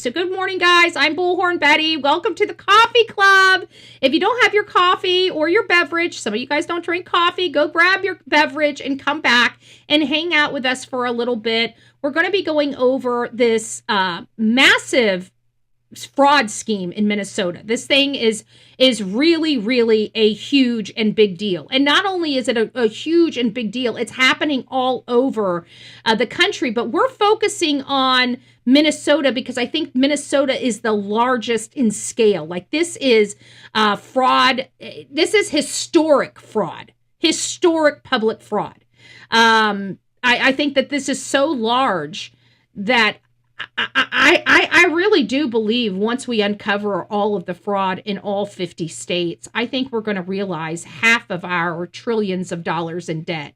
So good morning, guys. I'm Bullhorn Betty. Welcome to the coffee club. If you don't have your coffee or your beverage, some of you guys don't drink coffee, go grab your beverage and come back and hang out with us for a little bit. We're going to be going over this massive fraud scheme in Minnesota. This thing is really a huge and big deal. And not only is it a huge and big deal, it's happening all over the country, but we're focusing on Minnesota because I think Minnesota is the largest in scale. Like, this is fraud. This is historic fraud, historic public fraud. I think that this is so large that I really do believe once we uncover all of the fraud in all 50 states, I think we're going to realize half of our trillions of dollars in debt,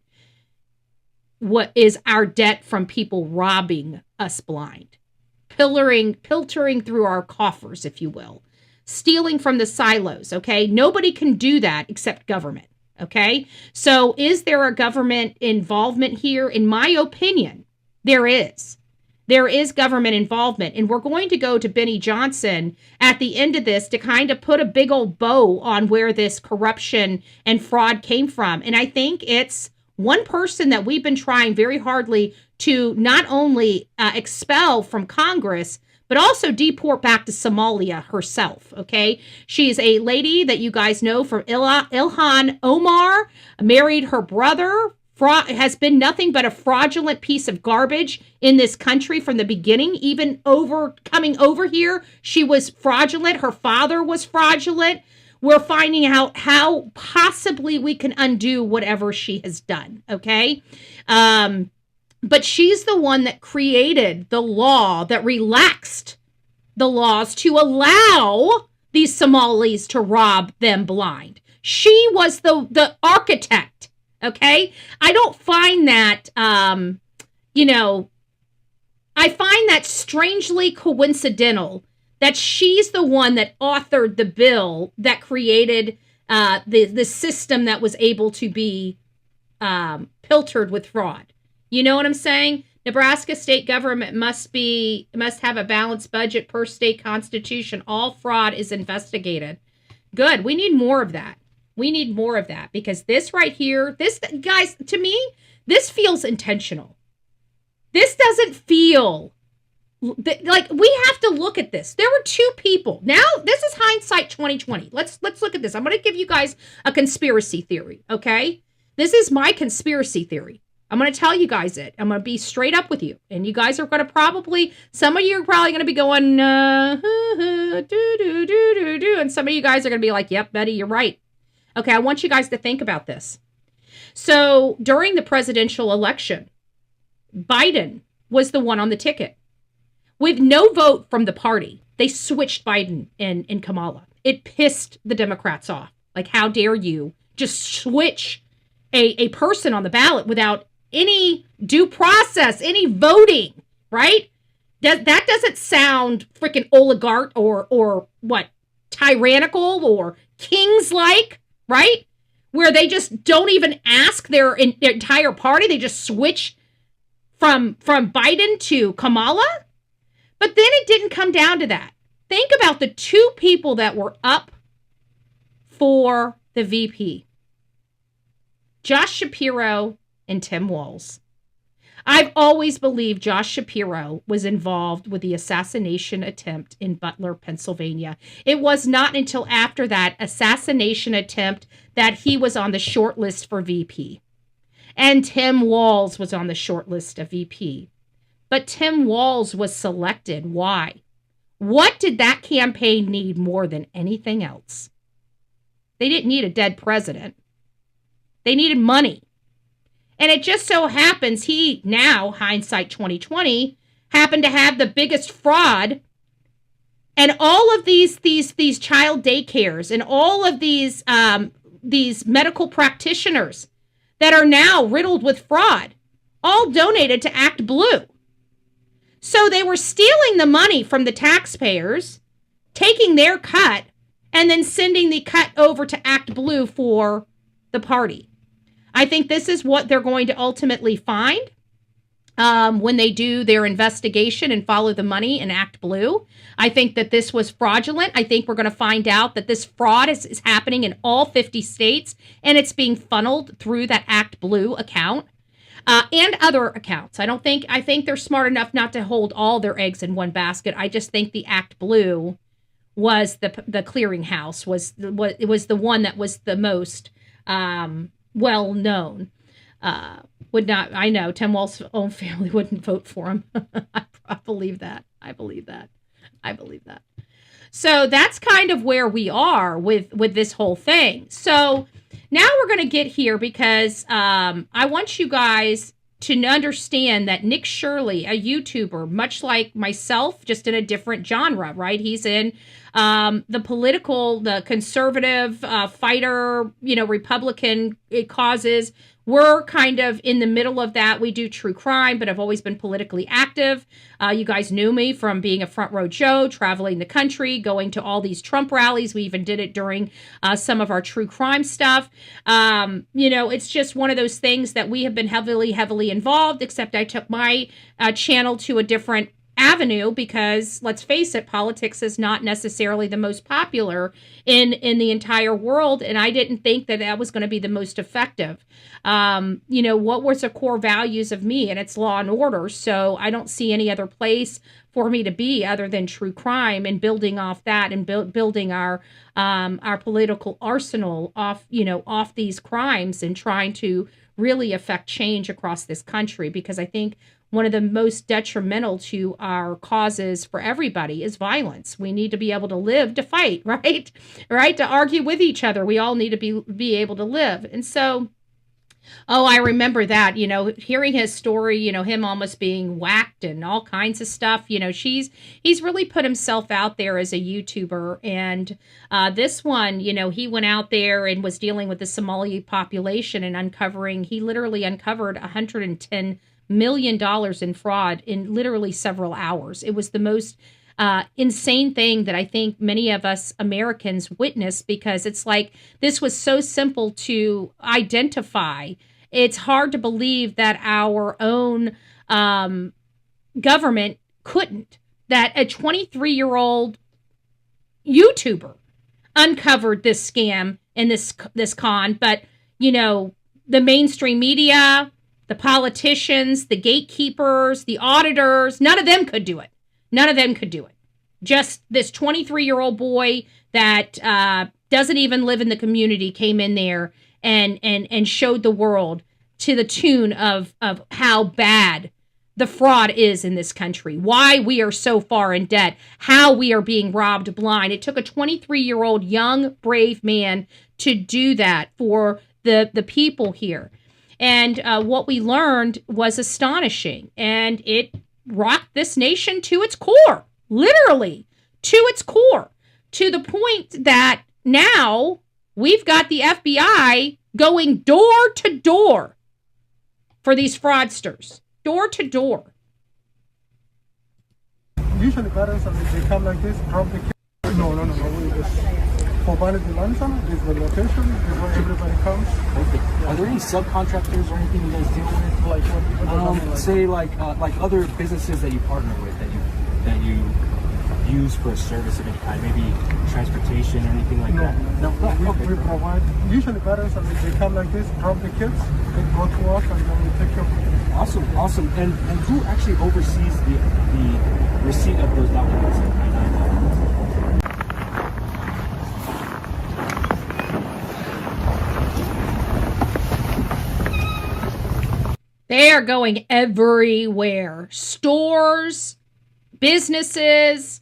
what is our debt from people robbing us blind, piltering through our coffers, if you will, stealing from the silos. Okay. Nobody can do that except government. Okay. So is there a government involvement here? In my opinion, there is. There is government involvement, and we're going to go to Benny Johnson at the end of this to kind of put a big old bow on where this corruption and fraud came from. And I think it's one person that we've been trying very hardly to not only expel from Congress, but also deport back to Somalia herself, okay? She's a lady that you guys know from Ilhan Omar, married her brother, has been nothing but a fraudulent piece of garbage in this country from the beginning. Even coming over here, she was fraudulent. Her father was fraudulent. We're finding out how possibly we can undo whatever she has done, okay? But she's the one that created the law that relaxed the laws to allow these Somalis to rob them blind. She was the architect. Okay, I don't find that, I find that strangely coincidental that she's the one that authored the bill that created the system that was able to be pilfered with fraud. You know what I'm saying? Nebraska state government must have a balanced budget per state constitution. All fraud is investigated. Good. We need more of that. We need more of that because this right here, this, guys, to me, this feels intentional. This doesn't feel like we have to look at this. There were two people. Now, this is hindsight 2020. Let's look at this. I'm going to give you guys a conspiracy theory, okay? This is my conspiracy theory. I'm going to tell you guys it. I'm going to be straight up with you. And you guys are going to some of you are probably going to be going, and some of you guys are going to be like, yep, Betty, you're right. Okay, I want you guys to think about this. So during the presidential election, Biden was the one on the ticket. With no vote from the party, they switched Biden and Kamala. It pissed the Democrats off. Like, how dare you just switch a person on the ballot without any due process, any voting, right? That doesn't sound freaking oligarch or what, tyrannical or kings-like. Right? Where they just don't even ask their entire party. They just switch from Biden to Kamala. But then it didn't come down to that. Think about the two people that were up for the VP. Josh Shapiro and Tim Walz. I've always believed Josh Shapiro was involved with the assassination attempt in Butler, Pennsylvania. It was not until after that assassination attempt that he was on the short list for VP. And Tim Walz was on the short list of VP. But Tim Walz was selected. Why? What did that campaign need more than anything else? They didn't need a dead president. They needed money. And it just so happens he now, hindsight 2020, happened to have the biggest fraud. And all of these child daycares and all of these medical practitioners that are now riddled with fraud, all donated to Act Blue. So they were stealing the money from the taxpayers, taking their cut, and then sending the cut over to Act Blue for the party. I think this is what they're going to ultimately find. when they do their investigation and follow the money and act blue. I think that this was fraudulent. I think we're going to find out that this fraud is happening in all 50 states, and it's being funneled through that Act Blue account and other accounts. I think they're smart enough not to hold all their eggs in one basket. I just think the Act Blue was the clearinghouse, it was the one that was the most well known. Would not, I know Tim Walz's own family wouldn't vote for him. I believe that. I believe that. So that's kind of where we are with this whole thing. So now we're going to get here because I want you guys to understand that Nick Shirley, a YouTuber, much like myself, just in a different genre, right? He's in the conservative fighter, Republican causes. We're kind of in the middle of that. We do true crime, but I've always been politically active. You guys knew me from being a front row Joe, traveling the country, going to all these Trump rallies. We even did it during some of our true crime stuff. It's just one of those things that we have been heavily involved, except I took my channel to a different avenue because, let's face it, politics is not necessarily the most popular in the entire world, and I didn't think that was going to be the most effective. What was the core values of me? And it's law and order, so I don't see any other place for me to be other than true crime and building off that and building our political arsenal off these crimes and trying to really affect change across this country, because I think one of the most detrimental to our causes for everybody is violence. We need to be able to live to fight, right? Right? To argue with each other. We all need to be able to live. And so, I remember that, hearing his story, him almost being whacked and all kinds of stuff. He's really put himself out there as a YouTuber. And this one, he went out there and was dealing with the Somali population and he literally uncovered $110 million in fraud in literally several hours. It was the most insane thing that I think many of us Americans witnessed, because it's like this was so simple to identify. It's hard to believe that our own government couldn't. That a 23-year-old YouTuber uncovered this scam and this con, but the mainstream media, the politicians, the gatekeepers, the auditors, none of them could do it. Just this 23-year-old boy that doesn't even live in the community came in there and showed the world to the tune of how bad the fraud is in this country, why we are so far in debt, how we are being robbed blind. It took a 23-year-old young, brave man to do that for the people here. And what we learned was astonishing, and it rocked this nation to its core, literally to its core, to the point that now we've got the FBI going door to door for these fraudsters, door to door. Usually parents, they come like this, drop the kids. No. For Valid this is the location, this is where everybody comes. Okay. Are there any subcontractors or anything you guys deal with? Like what? Say like other businesses that you partner with that you use for a service of any kind, maybe transportation or anything like that? No. We provide. Usually parents, they come like this, drop the kids, they go to work, and then we take care of them. Awesome. And who actually oversees the receipt of those documents? They are going everywhere. Stores, businesses,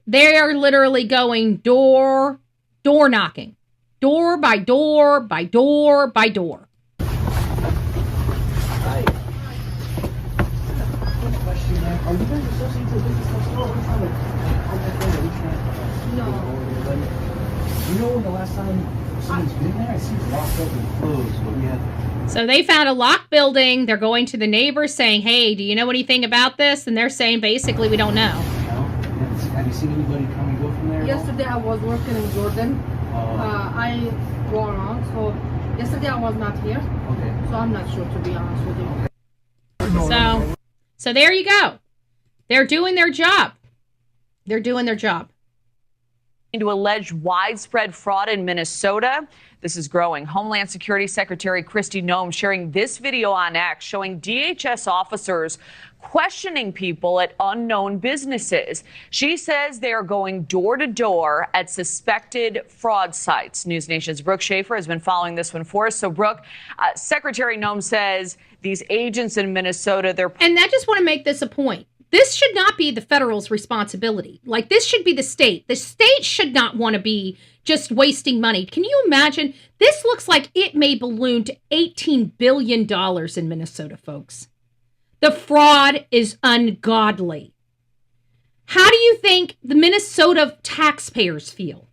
they are literally going door knocking. Door by door by door by door. Hi. Question, are you guys associated with business next door? No. You know when the last time someone's been there? I see it's locked up and closed, but we had... So they found a locked building. They're going to the neighbors saying, hey, do you know anything about this? And they're saying, basically, we don't know. Have you seen anybody come and go from there? Yesterday I was working in Jordan. I go around. So yesterday I was not here. Okay. So I'm not sure, to be honest with you. So So there you go. They're doing their job. They're doing their job. Into alleged widespread fraud in Minnesota. This is growing. Homeland Security Secretary Kristi Noem sharing this video on X showing DHS officers questioning people at unknown businesses. She says they are going door to door at suspected fraud sites. News Nation's Brooke Schaefer has been following this one for us. So, Brooke, Secretary Noem says these agents in Minnesota, And I just want to make this a point. This should not be the federal's responsibility. Like, this should be the state. The state should not want to be just wasting money. Can you imagine? This looks like it may balloon to $18 billion in Minnesota, folks. The fraud is ungodly. How do you think the Minnesota taxpayers feel?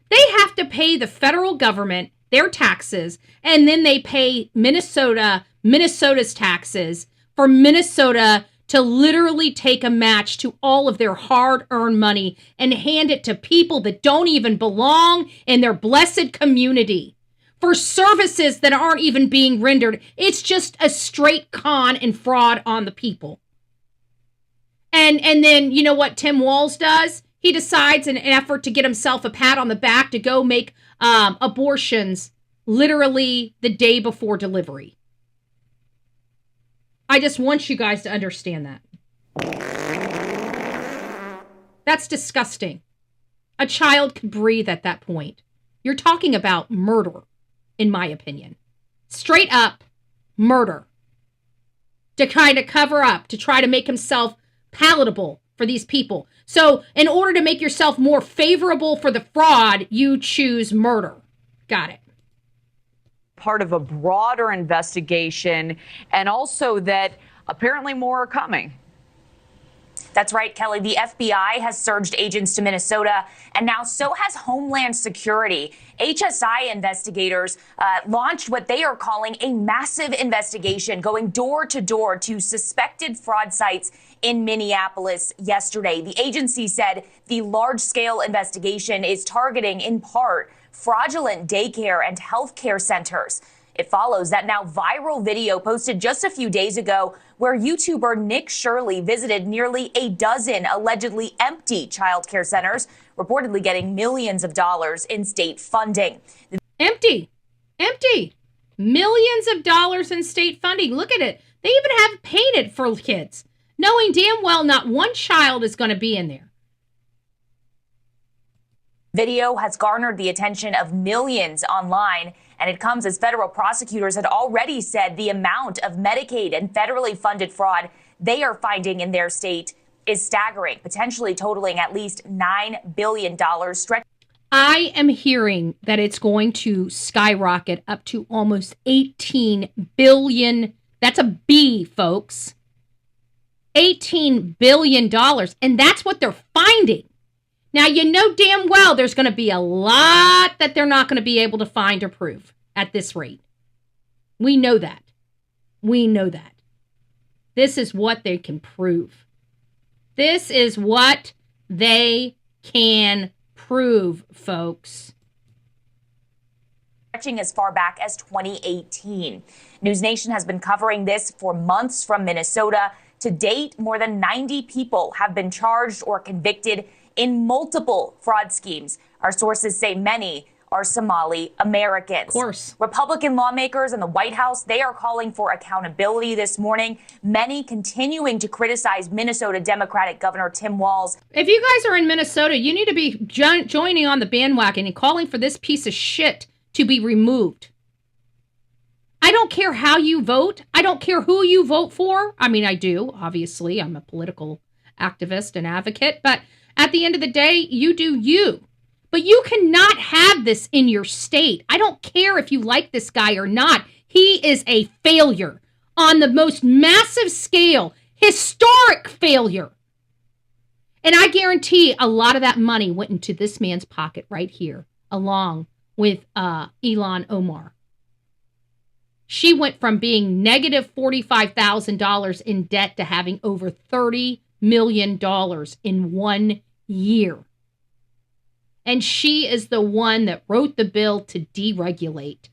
They have to pay the federal government their taxes, and then they pay Minnesota's taxes for Minnesota to literally take a match to all of their hard-earned money and hand it to people that don't even belong in their blessed community for services that aren't even being rendered. It's just a straight con and fraud on the people. And then, you know what Tim Walz does? He decides in an effort to get himself a pat on the back to go make abortions literally the day before delivery. I just want you guys to understand that. That's disgusting. A child could breathe at that point. You're talking about murder, in my opinion. Straight up murder. To try to cover up, to try to make himself palatable for these people. So in order to make yourself more favorable for the fraud, you choose murder. Got it. part of a broader investigation, and also that apparently more are coming. That's right, Kelly. The FBI has surged agents to Minnesota, and now so has Homeland Security. HSI investigators launched what they are calling a massive investigation, going door to door to suspected fraud sites in Minneapolis yesterday. The agency said the large-scale investigation is targeting, in part, fraudulent daycare and healthcare centers. It follows that now viral video posted just a few days ago where YouTuber Nick Shirley visited nearly a dozen allegedly empty child care centers, reportedly getting millions of dollars in state funding. Empty. Millions of dollars in state funding. Look at it. They even have it painted for kids, knowing damn well not one child is going to be in there. Video has garnered the attention of millions online, and it comes as federal prosecutors had already said the amount of Medicaid and federally funded fraud they are finding in their state is staggering, potentially totaling at least $9 billion. I am hearing that it's going to skyrocket up to almost 18 billion. That's a B, folks. $18 billion. And that's what they're finding. Now, you know damn well there's going to be a lot that they're not going to be able to find or prove at this rate. We know that. This is what they can prove. This is what they can prove, folks. Stretching as far back as 2018. News Nation has been covering this for months from Minnesota. To date, more than 90 people have been charged or convicted in multiple fraud schemes. Our sources say many are Somali Americans. Of course. Republican lawmakers in the White House, they are calling for accountability this morning, many continuing to criticize Minnesota Democratic Governor Tim Walz. If you guys are in Minnesota, you need to be joining on the bandwagon and calling for this piece of shit to be removed. I don't care how you vote. I don't care who you vote for. I mean, I do. Obviously, I'm a political activist and advocate, but at the end of the day, you do you. But you cannot have this in your state. I don't care if you like this guy or not. He is a failure on the most massive scale, historic failure. And I guarantee a lot of that money went into this man's pocket right here, along with Ilhan Omar. She went from being negative $45,000 in debt to having over $30 million in 1 year. And she is the one that wrote the bill to deregulate.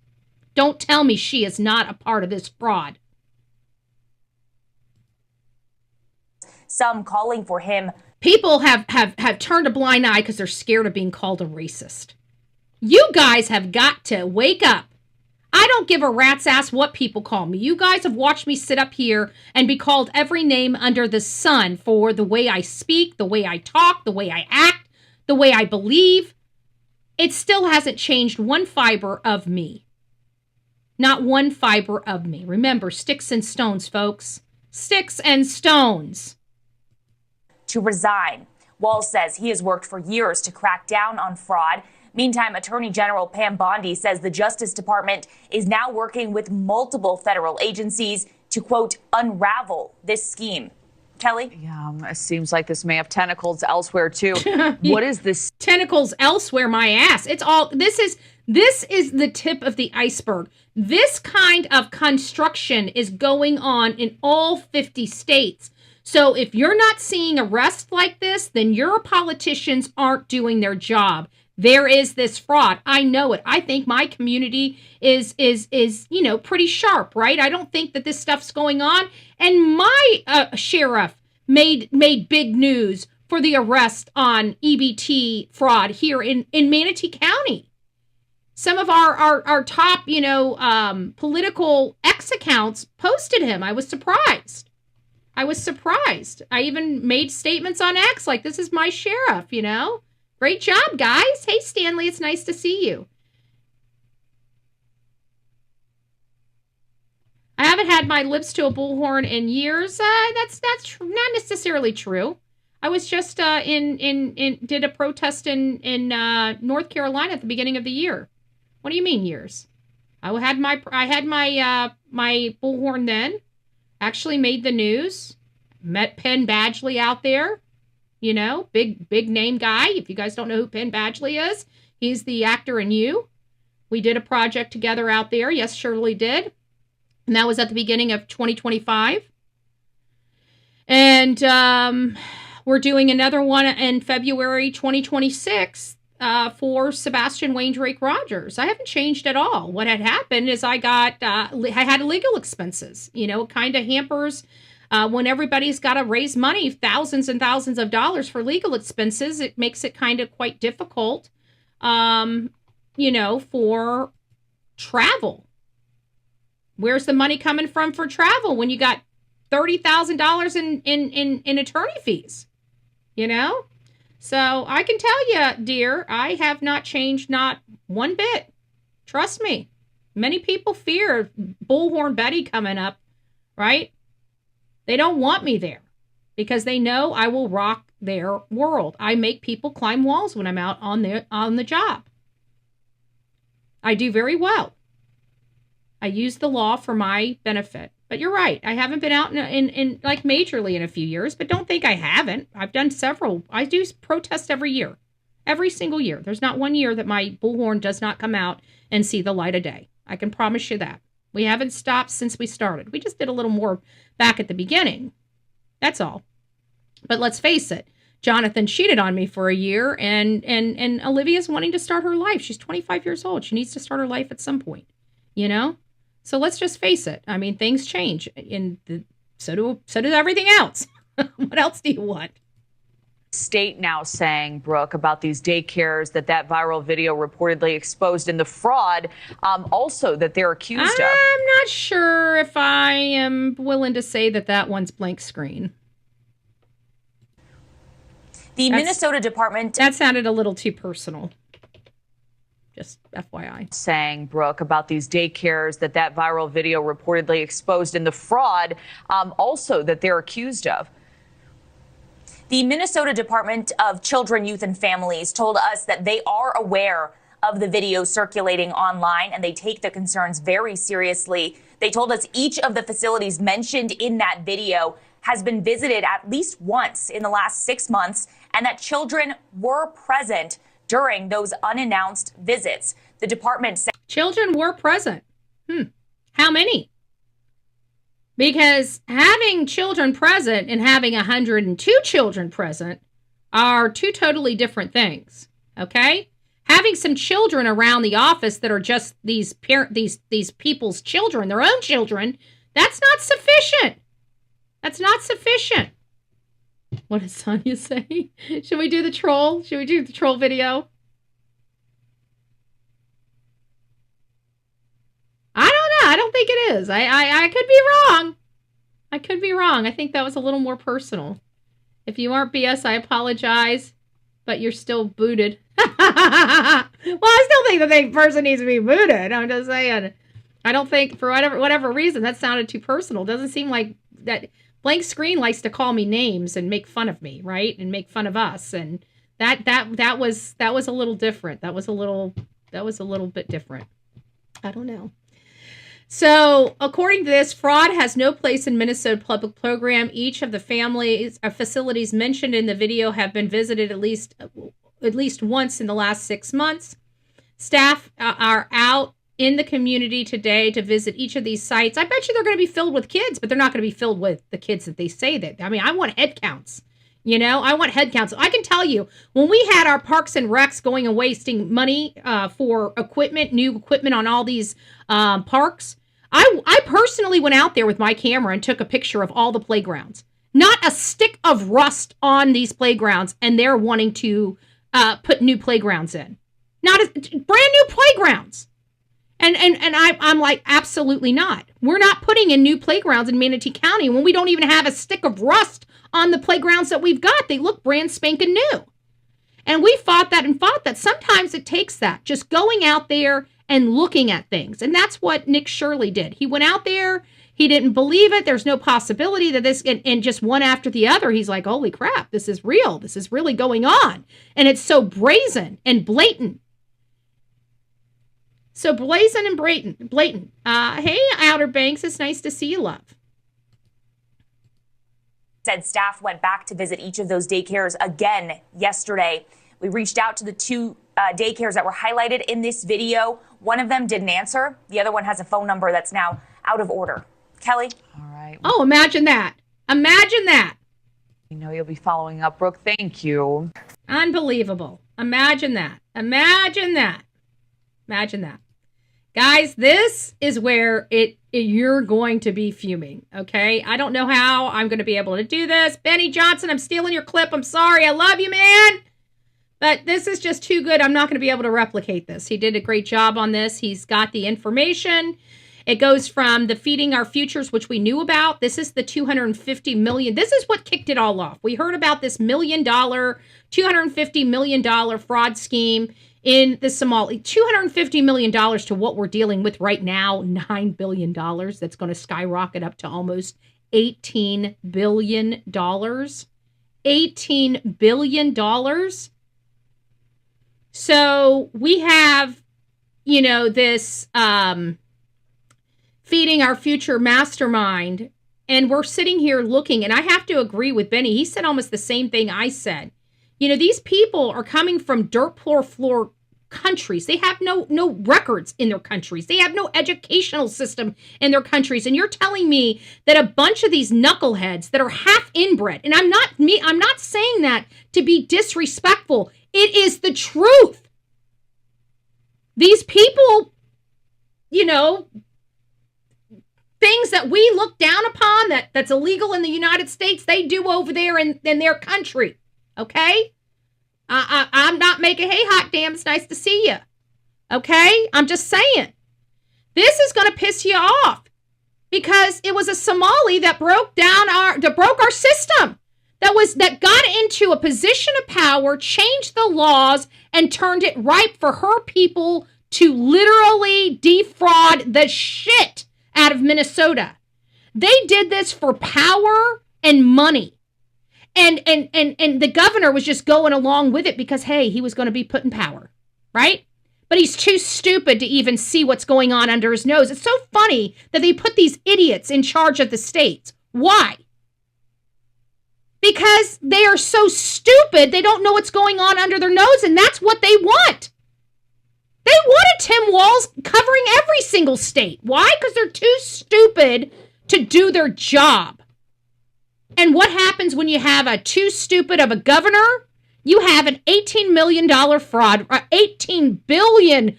Don't tell me she is not a part of this fraud. some calling for him. People have turned a blind eye because they're scared of being called a racist. You guys have got to wake up. I don't give a rat's ass what people call me. You guys have watched me sit up here and be called every name under the sun for the way I speak, the way I talk, the way I act, the way I believe. It still hasn't changed one fiber of me. Not one fiber of me. Remember, sticks and stones, folks. Sticks and stones. To resign. Walz says he has worked for years to crack down on fraud. Meantime, Attorney General Pam Bondi says the Justice Department is now working with multiple federal agencies to, quote, unravel this scheme. Kelly? Yeah, it seems like this may have tentacles elsewhere, too. What is this? Tentacles elsewhere, my ass. It's all, this is the tip of the iceberg. This kind of construction is going on in all 50 states. So if you're not seeing arrests like this, then your politicians aren't doing their job. There is this fraud. I know it. I think my community is pretty sharp, right? I don't think that this stuff's going on. And my sheriff made big news for the arrest on EBT fraud here in Manatee County. Some of our top, political X accounts posted him. I was surprised. I even made statements on X like, this is my sheriff, Great job, guys. Hey, Stanley, it's nice to see you. I haven't had my lips to a bullhorn in years. That's not necessarily true. I was just did a protest in North Carolina at the beginning of the year. What do you mean years? I had my bullhorn then. Actually made the news. Met Penn Badgley out there. Big name guy. If you guys don't know who Penn Badgley is, he's the actor in You. We did a project together out there. Yes, Shirley did. And that was at the beginning of 2025. And we're doing another one in February 2026 for Sebastian Wayne Drake Rogers. I haven't changed at all. What had happened is I had legal expenses. It kind of hampers when everybody's got to raise money, thousands and thousands of dollars for legal expenses. It makes it kind of quite difficult, for travel. Where's the money coming from for travel when you got $30,000 in attorney fees? So I can tell you, dear, I have not changed, not one bit. Trust me. Many people fear Bullhorn Betty coming up, right? They don't want me there because they know I will rock their world. I make people climb walls when I'm out on the job. I do very well. I use the law for my benefit. But you're right. I haven't been out in like majorly in a few years, but don't think I haven't. I've done several. I do protest every year, every single year. There's not one year that my bullhorn does not come out and see the light of day. I can promise you that. We haven't stopped since we started. We just did a little more back at the beginning. That's all. But let's face it. Jonathan cheated on me for a year, and Olivia's wanting to start her life. She's 25 years old. She needs to start her life at some point, So let's just face it. I mean, things change, so does everything else. What else do you want? State now saying, Brooke, about these daycares that viral video reportedly exposed and the fraud also that they're accused of. I'm not sure if I am willing to say that one's blank screen. Minnesota Department. That sounded a little too personal. Just FYI. Saying, Brooke, about these daycares that viral video reportedly exposed and the fraud also that they're accused of. The Minnesota Department of Children, Youth and Families told us that they are aware of the video circulating online and they take the concerns very seriously. They told us each of the facilities mentioned in that video has been visited at least once in the last 6 months and that children were present during those unannounced visits. The department said children were present. How many? Because having children present and having 102 children present are two totally different things. Okay? Having some children around the office that are just these people's children, their own children, that's not sufficient. That's not sufficient. What does Sonia say? Should we do the troll? Should we do the troll video? I don't know. I don't think it is. I could be wrong. I could be wrong. I think that was a little more personal. If you aren't BS, I apologize, but you're still booted. Well, I still think the person needs to be booted. I'm just saying. I don't think, for whatever reason, that sounded too personal. Doesn't seem like that. Blank Screen likes to call me names and make fun of me, right? And make fun of us. And that was a little different. That was a little bit different. I don't know. So, according to this, fraud has no place in Minnesota public program. Each of the families or facilities mentioned in the video have been visited at least once in the last 6 months. Staff are out in the community today to visit each of these sites. I bet you they're going to be filled with kids, but they're not going to be filled with the kids that they say that. I mean, I want head counts. I want head counts. I can tell you, when we had our parks and recs going and wasting money for new equipment on all these parks, I personally went out there with my camera and took a picture of all the playgrounds. Not a stick of rust on these playgrounds, and they're wanting to put new playgrounds in. Brand new playgrounds. And I'm like, absolutely not. We're not putting in new playgrounds in Manatee County when we don't even have a stick of rust on the playgrounds that we've got. They look brand spanking new. And we fought that. Sometimes it takes that. Just going out there and looking at things. And that's what Nick Shirley did. He went out there. He didn't believe it. There's no possibility that this, and just one after the other, he's like, holy crap, this is real. This is really going on. And it's so brazen and blatant. So blazing and blatant. Hey, Outer Banks, it's nice to see you, love. Said staff went back to visit each of those daycares again yesterday. We reached out to the two daycares that were highlighted in this video. One of them didn't answer. The other one has a phone number that's now out of order. Kelly? All right. Oh, imagine that. Imagine that. You know you'll be following up, Brooke. Thank you. Unbelievable. Imagine that. Imagine that. Imagine that. Guys, this is where you're going to be fuming, okay? I don't know how I'm going to be able to do this. Benny Johnson, I'm stealing your clip. I'm sorry. I love you, man. But this is just too good. I'm not going to be able to replicate this. He did a great job on this. He's got the information. It goes from the Feeding Our Futures, which we knew about. This is the $250 million. This is what kicked it all off. We heard about this $250 million fraud scheme in the Somalia. $250 million to what we're dealing with right now, $9 billion. That's going to skyrocket up to almost $18 billion. $18 billion. So we have, this Feeding Our Future mastermind, and we're sitting here looking, and I have to agree with Benny. He said almost the same thing I said. These people are coming from dirt floor countries. They have no records in their countries. They have no educational system in their countries. And you're telling me that a bunch of these knuckleheads that are half inbred, and I'm not saying that to be disrespectful. It is the truth. These people, things that we look down upon that's illegal in the United States, they do over there in their country. Okay? I'm not making, hey, hot damn, it's nice to see you. Okay? I'm just saying. This is going to piss you off because it was a Somali that broke our system, that got into a position of power, changed the laws, and turned it ripe for her people to literally defraud the shit out of Minnesota. They did this for power and money. And the governor was just going along with it because, hey, he was going to be put in power, right? But he's too stupid to even see what's going on under his nose. It's so funny that they put these idiots in charge of the states. Why? Because they are so stupid, they don't know what's going on under their nose, and that's what they want. They wanted Tim Walz covering every single state. Why? Because they're too stupid to do their job. And what happens when you have a too stupid of a governor? You have an $18 million fraud, $18 billion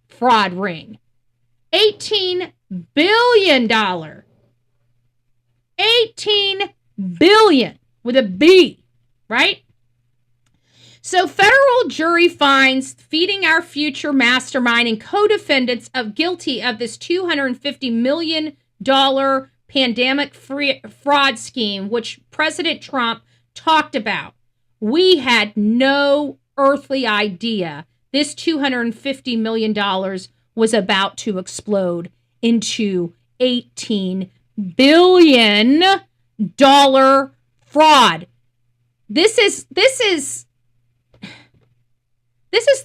fraud ring. $18 billion. $18 billion. with a B, right? So federal jury finds Feeding Our Future mastermind and co-defendants guilty of this $250 million pandemic fraud scheme, which President Trump talked about. We had no earthly idea this $250 million was about to explode into $18 billion fraud. This is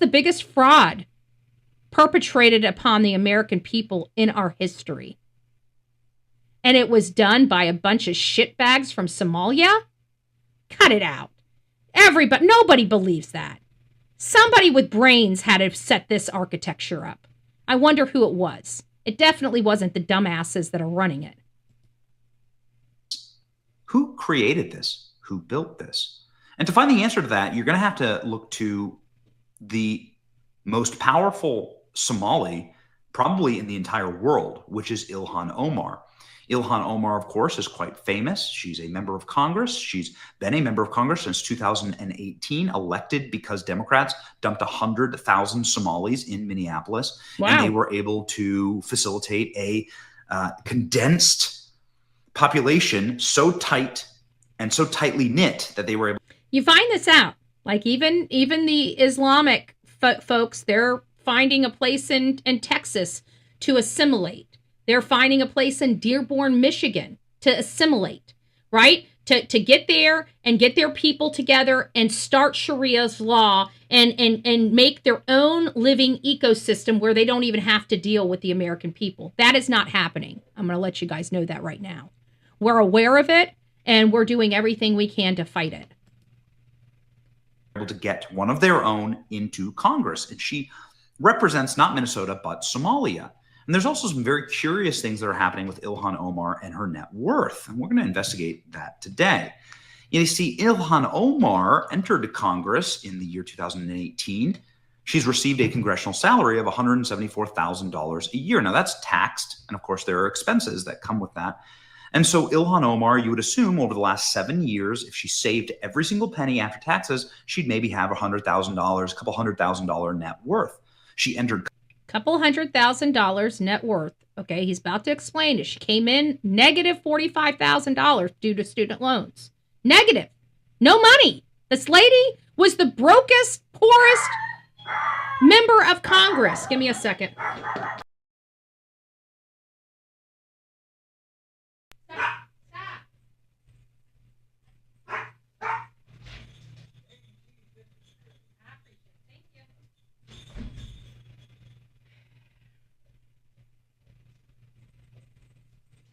the biggest fraud perpetrated upon the American people in our history. And it was done by a bunch of shitbags from Somalia? Cut it out. Nobody believes that. Somebody with brains had to set this architecture up. I wonder who it was. It definitely wasn't the dumbasses that are running it. Who created this? Who built this? And to find the answer to that, you're going to have to look to the most powerful Somali probably in the entire world, which is Ilhan Omar. Ilhan Omar, of course, is quite famous. She's a member of Congress. She's been a member of Congress since 2018, elected because Democrats dumped 100,000 Somalis in Minneapolis. Wow. And they were able to facilitate a condensed population so tight and so tightly knit that they were able. You find this out. Like even the Islamic folks, they're finding a place in Texas to assimilate. They're finding a place in Dearborn, Michigan to assimilate, right? To get there and get their people together and start Sharia's law and make their own living ecosystem where they don't even have to deal with the American people. That is not happening. I'm going to let you guys know that right now. We're aware of it, and we're doing everything we can to fight it. Able to get one of their own into Congress. And she represents not Minnesota, but Somalia. And there's also some very curious things that are happening with Ilhan Omar and her net worth. And we're going to investigate that today. You see, Ilhan Omar entered Congress in the year 2018. She's received a congressional salary of $174,000 a year. Now, that's taxed. And of course, there are expenses that come with that. And so Ilhan Omar, you would assume over the last 7 years, if she saved every single penny after taxes, she'd maybe have $100,000, a couple $100,000 net worth. She entered couple $100,000 net worth. Okay, he's about to explain it. She came in negative $45,000 due to student loans. Negative. No money. This lady was the brokest, poorest member of Congress. Give me a second.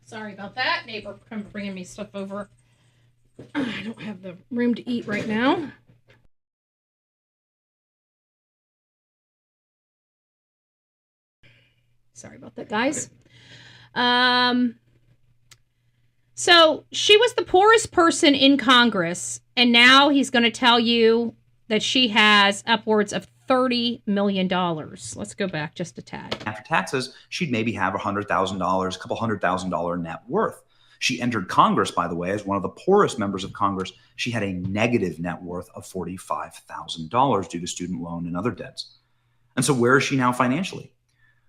Sorry about that. Neighbor come bringing me stuff over. I don't have the room to eat right now. Sorry about that, guys. So she was the poorest person in Congress, and now he's going to tell you that she has upwards of $30 million. Let's go back just a tad. After taxes, she'd maybe have $100,000, a couple $100,000 net worth. She entered Congress, by the way, as one of the poorest members of Congress. She had a negative net worth of $45,000 due to student loan and other debts. And so where is she now financially?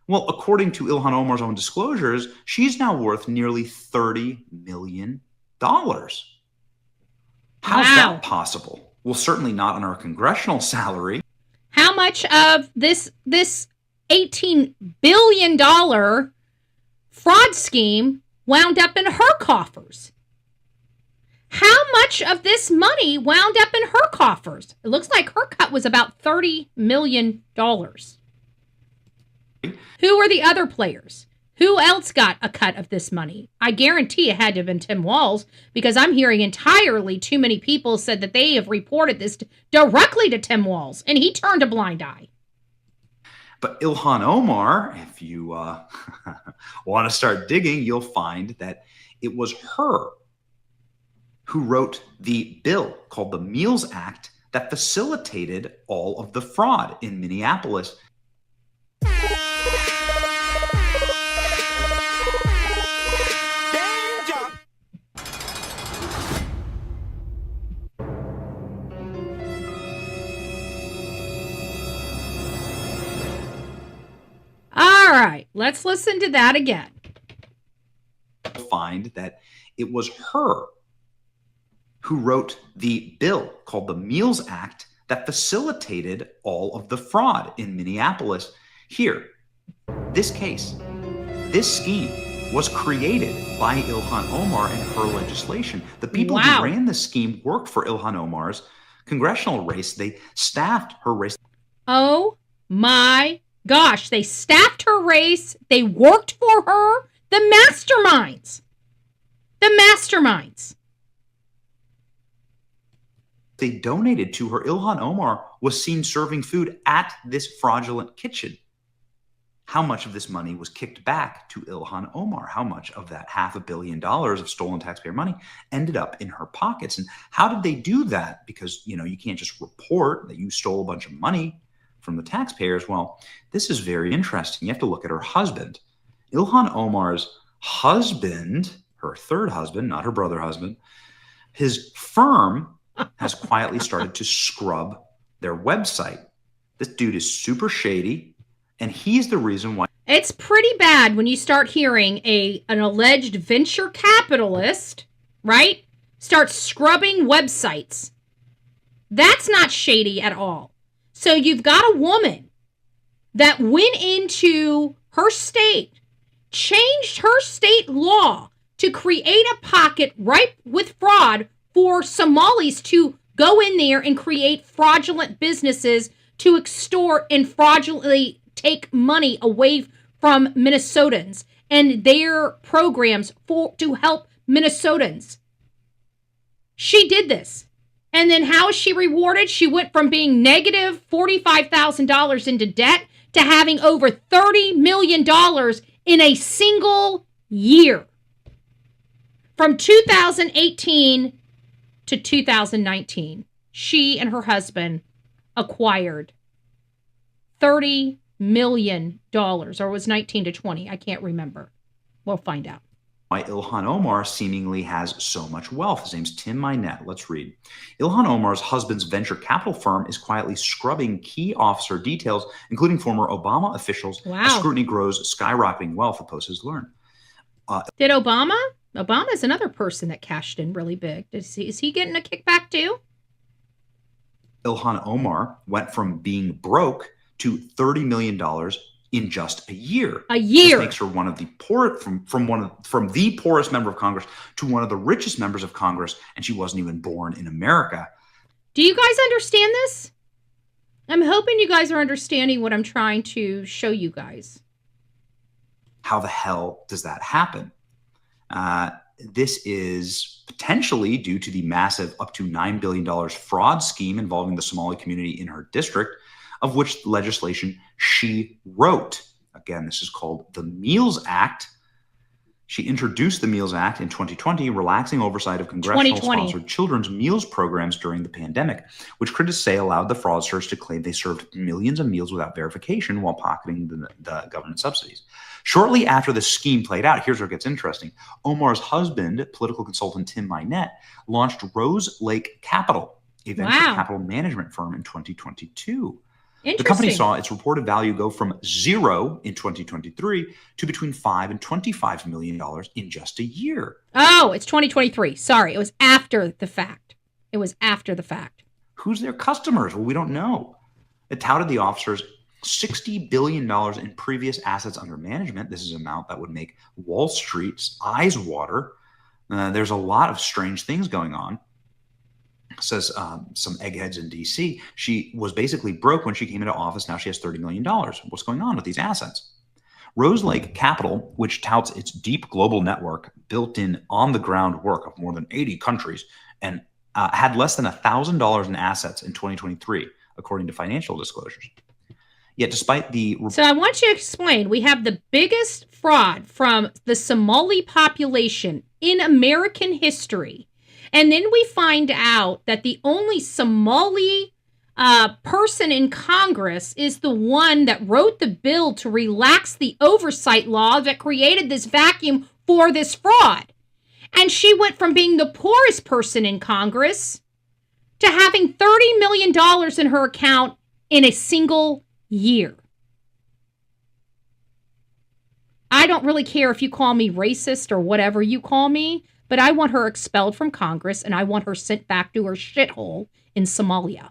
Well, according to Ilhan Omar's own disclosures, she's now worth nearly $30 million. How's that possible? Well, certainly not on her congressional salary. How much of this $18 billion fraud scheme wound up in her coffers? How much of this money wound up in her coffers? It looks like her cut was about $30 million. Who were the other players? Who else got a cut of this money? I guarantee it had to have been Tim Walz, because I'm hearing entirely too many people said that they have reported this directly to Tim Walz, and he turned a blind eye. But Ilhan Omar, if you want to start digging, you'll find that it was her who wrote the bill called the Meals Act that facilitated all of the fraud in Minneapolis. let's listen to that again. Find that it was her who wrote the bill called the Meals Act that facilitated all of the fraud in Minneapolis. Here, this case, this scheme was created by Ilhan Omar and her legislation. The people who ran the scheme worked for Ilhan Omar's congressional race. They staffed her race. Oh my gosh, they staffed her race. They worked for her. The masterminds. The masterminds. They donated to her. Ilhan Omar was seen serving food at this fraudulent kitchen. How much of this money was kicked back to Ilhan Omar? How much of that $500 million of stolen taxpayer money ended up in her pockets? And how did they do that? Because, you can't just report that you stole a bunch of money from the taxpayers. Well, this is very interesting. You have to look at her husband. Ilhan Omar's husband, her third husband, not her brother husband, his firm has quietly started to scrub their website. This dude is super shady, and he's the reason why. It's pretty bad when you start hearing an alleged venture capitalist, right, start scrubbing websites. That's not shady at all. So you've got a woman that went into her state, changed her state law to create a pocket ripe with fraud for Somalis to go in there and create fraudulent businesses to extort and fraudulently take money away from Minnesotans and their programs to help Minnesotans. She did this. And then how is she rewarded? She went from being negative $45,000 into debt to having over $30 million in a single year. From 2018 to 2019, she and her husband acquired $30 million, or it was 19 to 20. I can't remember. We'll find out. Why Ilhan Omar seemingly has so much wealth. His name's Tim Minette. Let's read. Ilhan Omar's husband's venture capital firm is quietly scrubbing key officer details, including former Obama officials. Wow. As scrutiny grows, skyrocketing wealth, the Post has learned. Did Obama? Obama's another person that cashed in really big. Is he getting a kickback too? Ilhan Omar went from being broke to $30 million in just a year. A year. This makes her one of the poorest, from the poorest member of Congress to one of the richest members of Congress, and she wasn't even born in America. Do you guys understand this? I'm hoping you guys are understanding what I'm trying to show you guys. How the hell does that happen? This is potentially due to the massive up to $9 billion fraud scheme involving the Somali community in her district, of which legislation she wrote. Again, this is called the Meals Act. She introduced the Meals Act in 2020, relaxing oversight of congressional-sponsored children's meals programs during the pandemic, which critics say allowed the fraudsters to claim they served millions of meals without verification while pocketing the government subsidies. Shortly after the scheme played out, here's where it gets interesting. Omar's husband, political consultant Tim Minette, launched Rose Lake Capital, a venture capital management firm, in 2022. The company saw its reported value go from zero in 2023 to between $5 and $25 million in just a year. Oh, it's 2023. Sorry, it was after the fact. It was after the fact. Who's their customers? Well, we don't know. It touted the officers $60 billion in previous assets under management. This is an amount that would make Wall Street's eyes water. There's a lot of strange things going on. Says some eggheads in D.C. She was basically broke when she came into office. Now she has $30 million. What's going on with these assets? Rose Lake Capital, which touts its deep global network, built in on-the-ground work of more than 80 countries, and had less than $1,000 in assets in 2023, according to financial disclosures. Yet despite the... So I want you to explain. We have the biggest fraud from the Somali population in American history. And then we find out that the only Somali person in Congress is the one that wrote the bill to relax the oversight law that created this vacuum for this fraud. And she went from being the poorest person in Congress to having $30 million in her account in a single year. I don't really care if you call me racist or whatever you call me, but I want her expelled from Congress and I want her sent back to her shithole in Somalia.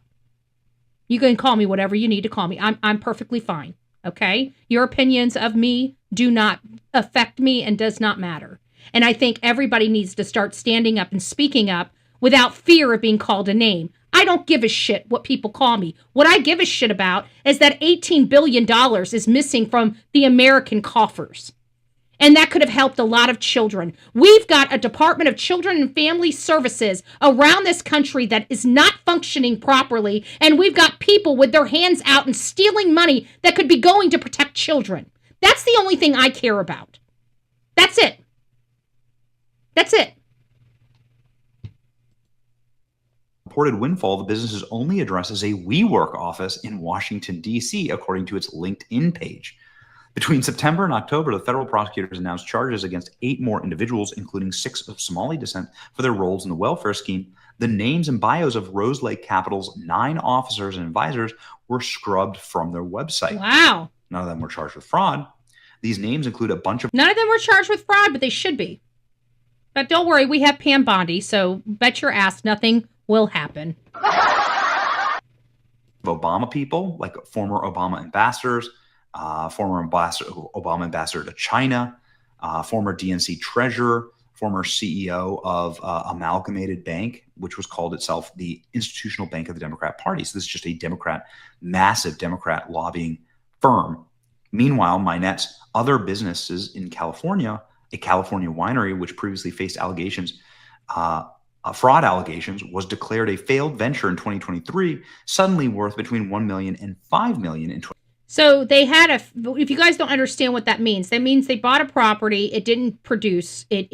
You can call me whatever you need to call me. I'm perfectly fine. Okay? Your opinions of me do not affect me and does not matter. And I think everybody needs to start standing up and speaking up without fear of being called a name. I don't give a shit what people call me. What I give a shit about is that $18 billion is missing from the American coffers. And that could have helped a lot of children. We've got a Department of Children and Family Services around this country that is not functioning properly. And we've got people with their hands out and stealing money that could be going to protect children. That's the only thing I care about. That's it. That's it. Reported windfall, the business's only address is a WeWork office in Washington, D.C., according to its LinkedIn page. Between September and October, the federal prosecutors announced charges against 8 more individuals, including 6 of Somali descent, for their roles in the welfare scheme. The names and bios of Rose Lake Capital's 9 officers and advisors were scrubbed from their website. Wow. None of them were charged with fraud. These names include a bunch of... None of them were charged with fraud, but they should be. But don't worry, we have Pam Bondi, so bet your ass nothing will happen. Obama people, like former Obama ambassadors, former Obama ambassador to China, former DNC treasurer, former CEO of Amalgamated Bank, which was called itself the Institutional Bank of the Democrat Party. So this is just a massive Democrat lobbying firm. Meanwhile, Minette's other businesses in California, a California winery, which previously faced fraud allegations, was declared a failed venture in 2023, suddenly worth between $1 million and $5 million in 2023. So they had if you guys don't understand what that means they bought a property, it didn't produce, it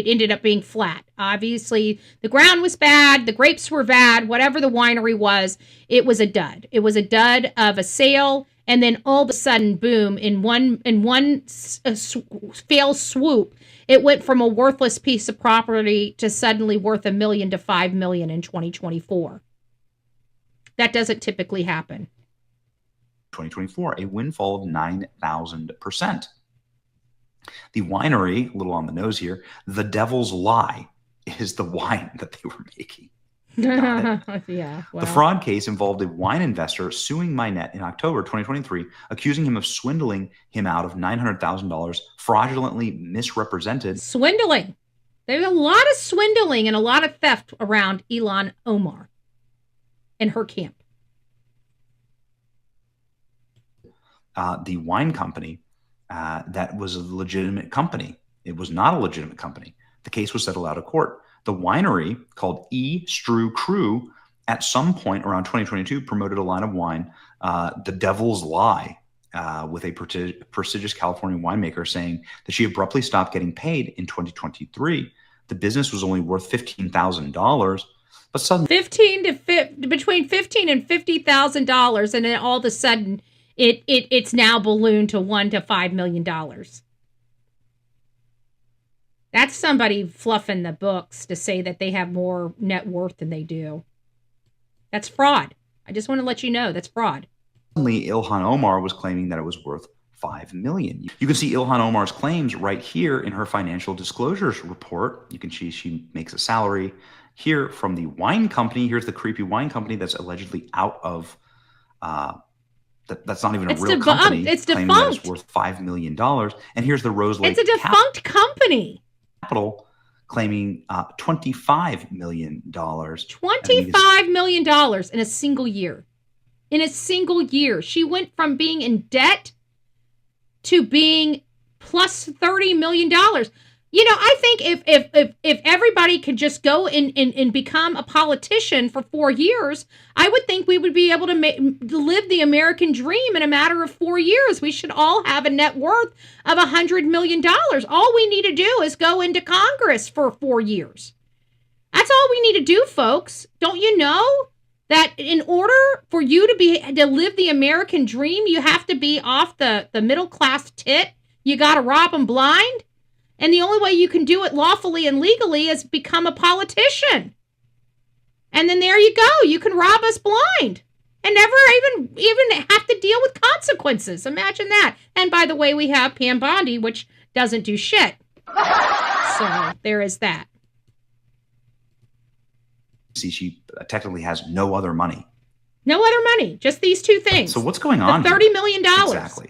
ended up being flat. Obviously, the ground was bad, the grapes were bad, whatever the winery was, it was a dud. It was a dud of a sale, and then all of a sudden, boom, in one fail swoop, it went from a worthless piece of property to suddenly worth $1 million to $5 million in 2024. That doesn't typically happen. 2024, a windfall of 9,000%. The winery, a little on the nose here, the Devil's Lie, is the wine that they were making. Yeah. Well. The fraud case involved a wine investor suing Minette in October 2023, accusing him of swindling him out of $900,000, fraudulently misrepresented. Swindling. There's a lot of swindling and a lot of theft around Ilhan Omar and her camp. The wine company that was a legitimate company. It was not a legitimate company. The case was settled out of court. The winery, called E. Strew Crew, at some point around 2022 promoted a line of wine, The Devil's Lie, with a prestigious California winemaker, saying that she abruptly stopped getting paid in 2023. The business was only worth $15,000, but suddenly between $15,000 and $50,000, and then all of a sudden it's now ballooned to $1 to $5 million. That's somebody fluffing the books to say that they have more net worth than they do. That's fraud. I just want to let you know that's fraud. Suddenly, Ilhan Omar was claiming that it was worth $5 million. You can see Ilhan Omar's claims right here in her financial disclosures report. You can see she makes a salary here from the wine company. Here's the creepy wine company that's allegedly out of that's not even a real company. It's claiming defunct. that it's worth $5 million. And here's the Rose Lake. It's a defunct company. Capital claiming $25 million. $25 million in a single year. In a single year. She went from being in debt to being plus $30 million. You know, I think if everybody could just go and become a politician for 4 years, I would think we would be able to live the American dream in a matter of 4 years. We should all have a net worth of $100 million. All we need to do is go into Congress for 4 years. That's all we need to do, folks. Don't you know that in order for you to live the American dream, you have to be off the middle class tit? You got to rob them blind? And the only way you can do it lawfully and legally is become a politician. And then there you go. You can rob us blind. and never even have to deal with consequences. Imagine that. And by the way, we have Pam Bondi, which doesn't do shit. So there is that. See, she technically has no other money. No other money, just these two things. So what's going on? The $30 million. Exactly.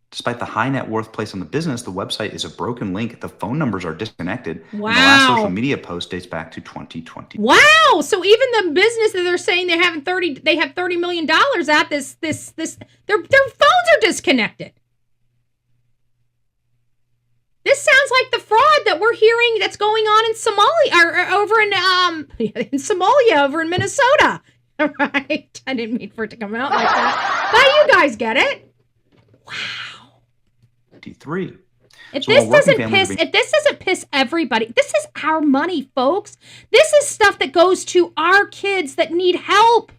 Despite the high net worth place on the business, the website is a broken link. The phone numbers are disconnected. Wow. And the last social media post dates back to 2020. Wow. So even the business that they're saying they have $30 million at this, their phones are disconnected. This sounds like the fraud that we're hearing that's going on in Somalia, or over in Somalia, over in Minnesota. Right? I didn't mean for it to come out like that. But you guys get it. Wow. 23. If this doesn't piss everybody, this is our money, folks. This is stuff that goes to our kids that need help.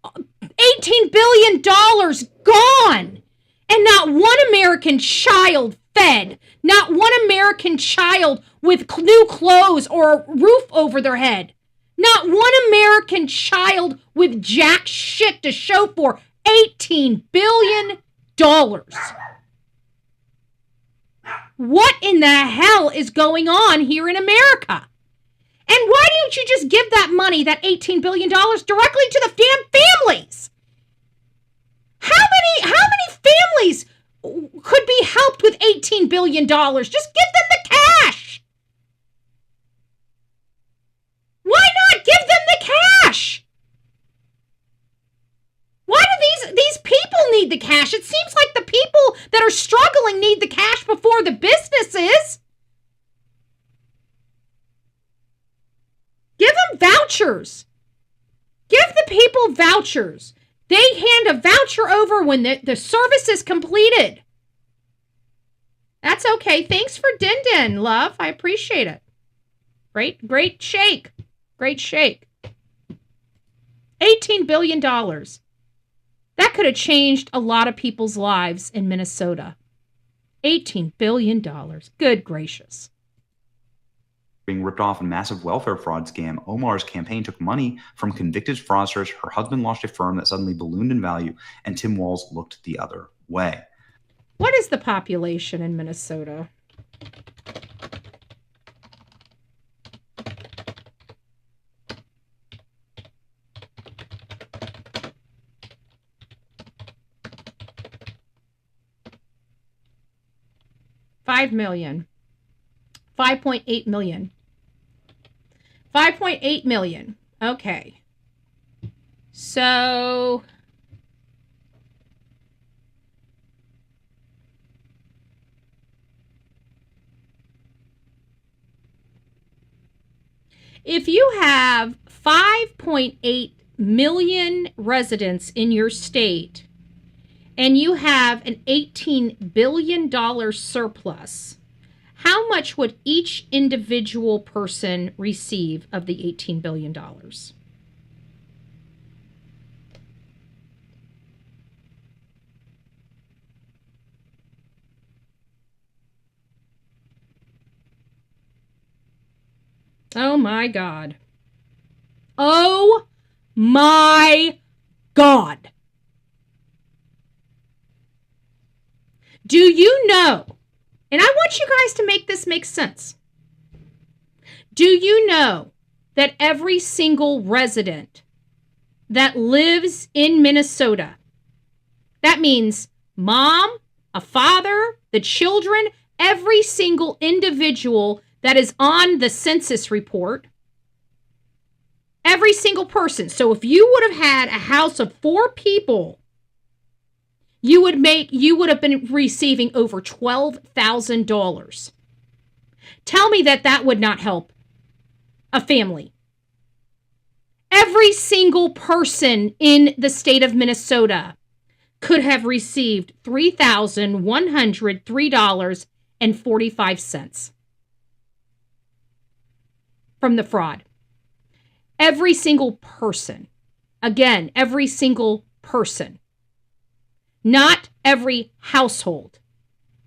$18 billion gone. And not one American child fed. Not one American child with new clothes or a roof over their head. Not one American child with jack shit to show for. $18 billion. What in the hell is going on here in America? And why don't you just give that money, that $18 billion, directly to the families? How many families could be helped with $18 billion? Just give them the cash. Why not give them the cash? Why do these people need the cash? It seems like the people that are struggling need the cash before the businesses. Give them vouchers. Give the people vouchers. They hand a voucher over when the service is completed. That's okay. Thanks for Din, love. I appreciate it. Great shake. Great shake. $18 billion. That could have changed a lot of people's lives in Minnesota. $18 billion. Good gracious. Being ripped off a massive welfare fraud scam, Omar's campaign took money from convicted fraudsters. Her husband launched a firm that suddenly ballooned in value, and Tim Walz looked the other way. What is the population in Minnesota? $5 million. 5.8 million. 5.8 million. Okay. So if you have 5.8 million residents in your state and you have an $18 billion surplus, how much would each individual person receive of the $18 billion? Oh my God. Oh my God. Do you know? And I want you guys to make this make sense. Do you know that every single resident that lives in Minnesota, that means mom, a father, the children, every single individual that is on the census report, every single person. So if you would have had a house of 4 people, you would have been receiving over $12,000. Tell me that would not help a family. Every single person in the state of Minnesota could have received $3,103.45 from the fraud. Every single person. Again, every single person. Not every household.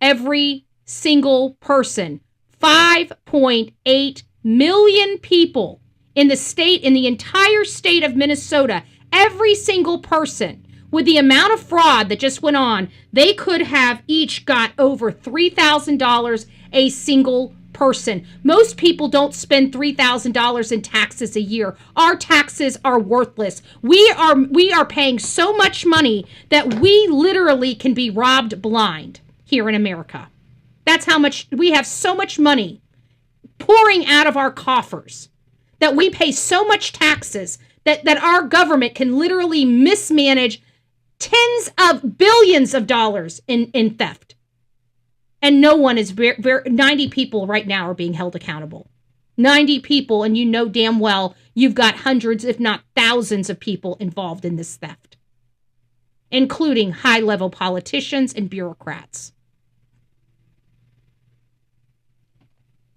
Every single person. 5.8 million people in the entire state of Minnesota. every single person, with the amount of fraud that just went on, they could have each got over $3,000 a single person. Most people don't spend $3,000 in taxes a year. Our taxes are worthless. We are paying so much money that we literally can be robbed blind here in America. That's how much we have, so much money pouring out of our coffers that we pay so much taxes that our government can literally mismanage tens of billions of dollars in theft. And no one is 90 people right now are being held accountable. 90 people, and you know damn well you've got hundreds, if not thousands of people involved in this theft, including high-level politicians and bureaucrats.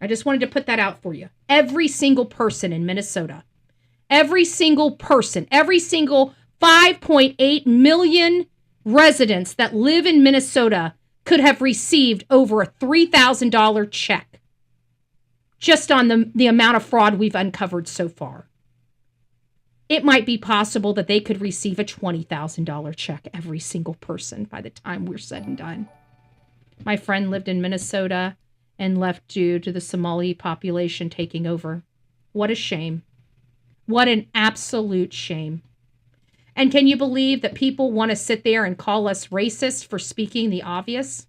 I just wanted to put that out for you. Every single person in Minnesota, every single person, every single 5.8 million residents that live in Minnesota could have received over a $3,000 check just on the amount of fraud we've uncovered so far. It might be possible that they could receive a $20,000 check, every single person, by the time we're said and done. My friend lived in Minnesota and left due to the Somali population taking over. What a shame. What an absolute shame. And can you believe that people want to sit there and call us racist for speaking the obvious?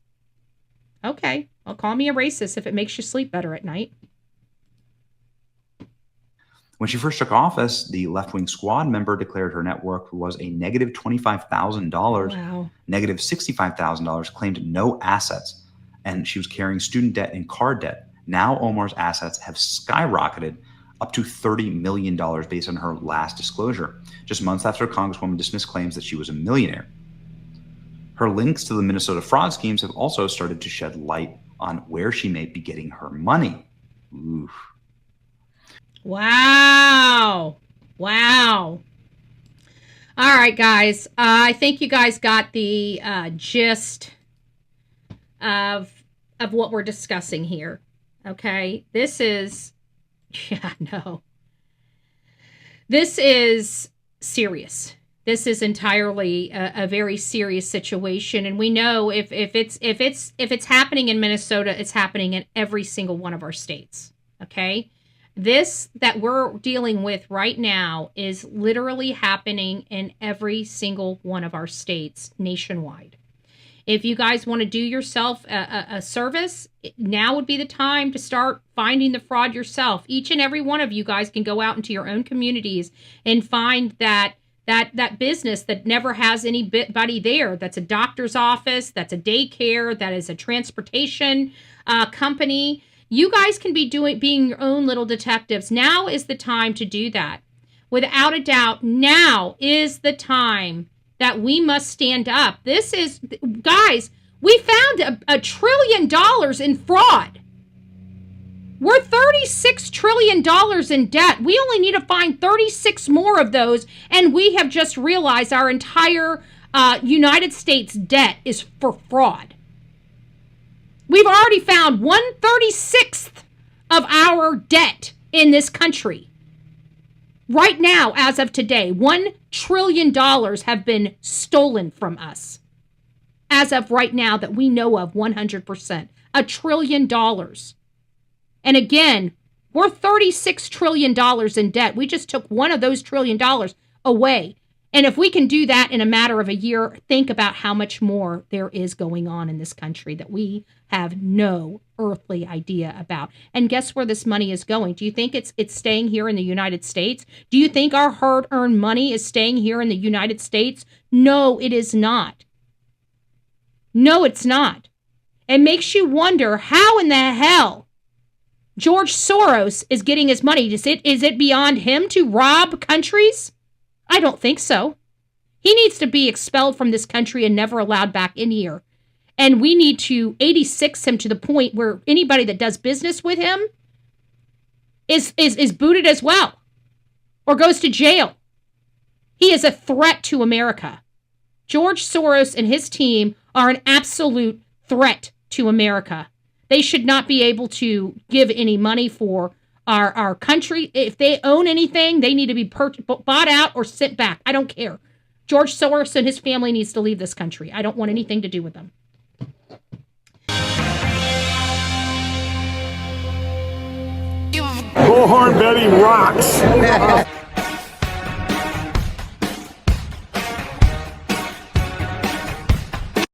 Okay, well, call me a racist if it makes you sleep better at night. When she first took office, the left-wing squad member declared her net worth was a negative $25,000, Wow. negative $65,000, claimed no assets, and she was carrying student debt and car debt. Now Omar's assets have skyrocketed up to $30 million based on her last disclosure, just months after a congresswoman dismissed claims that she was a millionaire. Her links to the Minnesota fraud schemes have also started to shed light on where she may be getting her money. Oof. Wow. Wow. All right, guys. I think you guys got the gist of what we're discussing here. Okay? This is... Yeah, no. This is serious. This is entirely a very serious situation, and we know if it's happening in Minnesota, it's happening in every single one of our states. Okay? This that we're dealing with right now is literally happening in every single one of our states nationwide. If you guys want to do yourself a service, now would be the time to start finding the fraud yourself. Each and every one of you guys can go out into your own communities and find that business that never has anybody there. That's a doctor's office, that's a daycare, that is a transportation company. You guys can be being your own little detectives. Now is the time to do that. Without a doubt, now is the time that we must stand up. This is, guys, we found $1 trillion in fraud. We're $36 trillion in debt. We only need to find 36 more of those, and we have just realized our entire United States debt is for fraud. We've already found 1/36 of our debt in this country. Right now, as of today, $1 trillion have been stolen from us. As of right now that we know of 100%. $1 trillion. And again, we're $36 trillion in debt. We just took one of those $1 trillion away. And if we can do that in a matter of a year, think about how much more there is going on in this country that we have no earthly idea about. And guess where this money is going? Do you think it's staying here in the United States? Do you think our hard-earned money is staying here in the United States? No, it is not. No, it's not. It makes you wonder how in the hell George Soros is getting his money. Is it beyond him to rob countries? I don't think so. He needs to be expelled from this country and never allowed back in here. And we need to 86 him to the point where anybody that does business with him is booted as well or goes to jail. He is a threat to America. George Soros and his team are an absolute threat to America. They should not be able to give any money for our country. If they own anything, they need to be bought out or sent back. I don't care. George Soros and his family needs to leave this country. I don't want anything to do with them. Bullhorn Betty rocks.